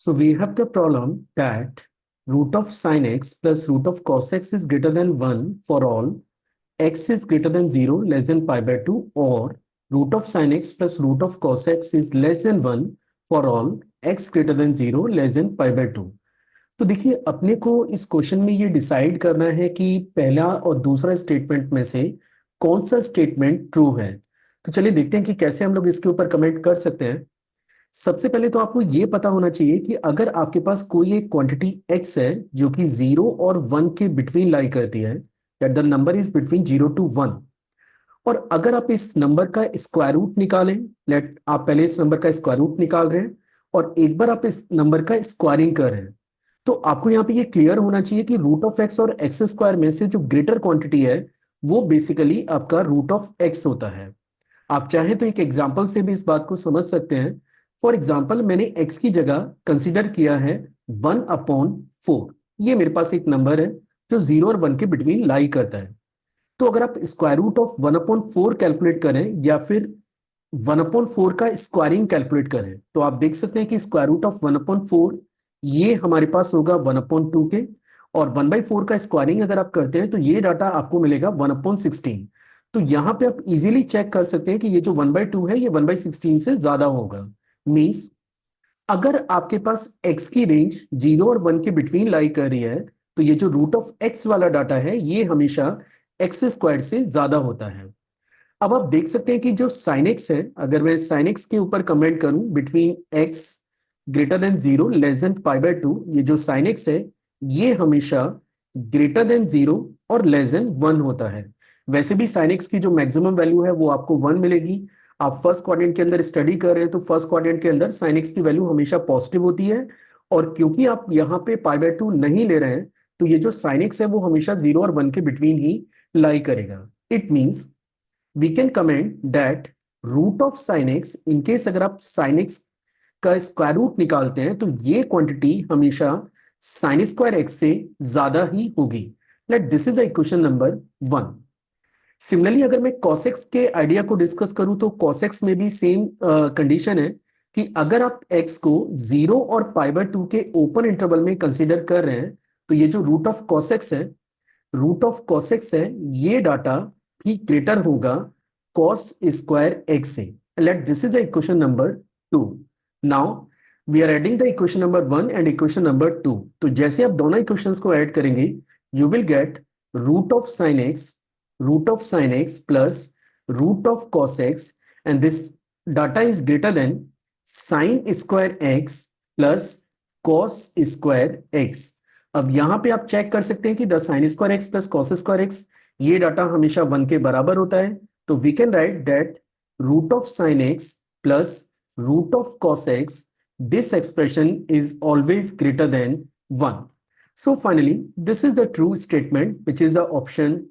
So we have the problem that root of sin x plus root of cos x is greater than 1 for all x is greater than 0 less than pi by 2 or root of sin x plus root of cos x is less than 1 for all x greater than 0 less than pi by 2। तो देखिए अपने को इस question में ये decide करना है कि पहला और दूसरा स्टेटमेंट में से कौन सा स्टेटमेंट ट्रू है। तो चलिए देखते हैं कि कैसे हम लोग इसके ऊपर कमेंट कर सकते हैं। सबसे पहले तो आपको ये पता होना चाहिए कि अगर आपके पास कोई एक क्वांटिटी x है जो कि 0 और 1 के बिटवीन लाई करती है, that the number is between 0 to 1, और अगर आप इस नंबर का स्क्वायर रूट निकालें, लेट आप पहले इस नंबर का स्क्वायर रूट निकाल रहे हैं और एक बार आप इस नंबर का स्क्वायरिंग कर रहे हैं, तो आपको यहाँ पे ये क्लियर होना चाहिए कि रूट ऑफ एक्स और एक्स स्क्वायर में से जो ग्रेटर क्वांटिटी है वो बेसिकली आपका रूट ऑफ एक्स होता है। आप चाहें तो एक एग्जाम्पल से भी इस बात को समझ सकते हैं। फॉर एग्जाम्पल मैंने x की जगह कंसिडर किया है 1/4। ये मेरे पास एक नंबर है जो 0 और 1 के बिटवीन लाई करता है। तो अगर आप स्क्वायर रूट ऑफ 1/4 कैलकुलेट करें या फिर 1/4 का स्क्वायरिंग कैलकुलेट करें, तो आप देख सकते हैं कि स्क्वायर रूट ऑफ 1/4 ये हमारे पास होगा 1/2 के, और 1/4 का स्क्वायरिंग अगर आप करते हैं तो ये डाटा आपको मिलेगा 1/16। तो यहाँ पे आप इजीली चेक कर सकते हैं कि ये जो 1/2 है ये 1/16 से ज्यादा होगा। मीन्स अगर आपके पास x की रेंज 0 और 1 के बिटवीन लाई कर रही है तो ये जो रूट ऑफ x वाला डाटा है ये हमेशा x स्क्वायर से ज्यादा होता है। अब आप देख सकते हैं कि जो sin x है, अगर मैं sin x के ऊपर कमेंट करूं between x greater than 0 less than pi by 2, ये जो sin x है ये हमेशा ग्रेटर देन 0 और लेस देन 1 होता है। वैसे भी sin x की जो मैक्सिमम वैल्यू है वो आपको 1 मिलेगी। आप फर्स्ट क्वाड्रेंट के अंदर स्टडी कर रहे हैं तो फर्स्ट क्वाड्रेंट के अंदर sin x की वैल्यू हमेशा पॉजिटिव होती है, और क्योंकि आप यहाँ पे पाई बाय 2 नहीं ले रहे हैं तो ये जो sin x है वो हमेशा 0 और 1 के बिटवीन ही लाई करेगा। It means we can comment that root of sin x, in case अगर आप sin x का स्क्वायर रूट निकालते हैं तो ये क्वांटिटी हमेशा sin स्क्वायर x से ज्यादा ही होगी। Late this is the equation number 1। Similarly अगर मैं cos x के आइडिया को डिस्कस करूं तो cos x में भी सेम कंडीशन है कि अगर आप x को 0 और पाई बाय 2 के ओपन इंटरवल में कंसीडर कर रहे हैं तो ये जो रूट ऑफ cos x है, रूट ऑफ cos x है, ये डाटा भी ग्रेटर होगा cos स्क्वायर x से। Let this is the equation number 2। Now we are adding the equation number 1 and equation number 2। तो जैसे आप दोनों इक्वेशंस को ऐड करेंगे you will get root of sin x plus root of cos x, and this data is greater than sin square x plus cos square x। अब यहां पे आप चेक कर सकते हैं कि the sin square x plus cos square x ये data हमेशा 1 के बराबर होता है। तो we can write that root of sin x plus root of cos x, this expression is always greater than 1। So finally, this is the true statement, which is the option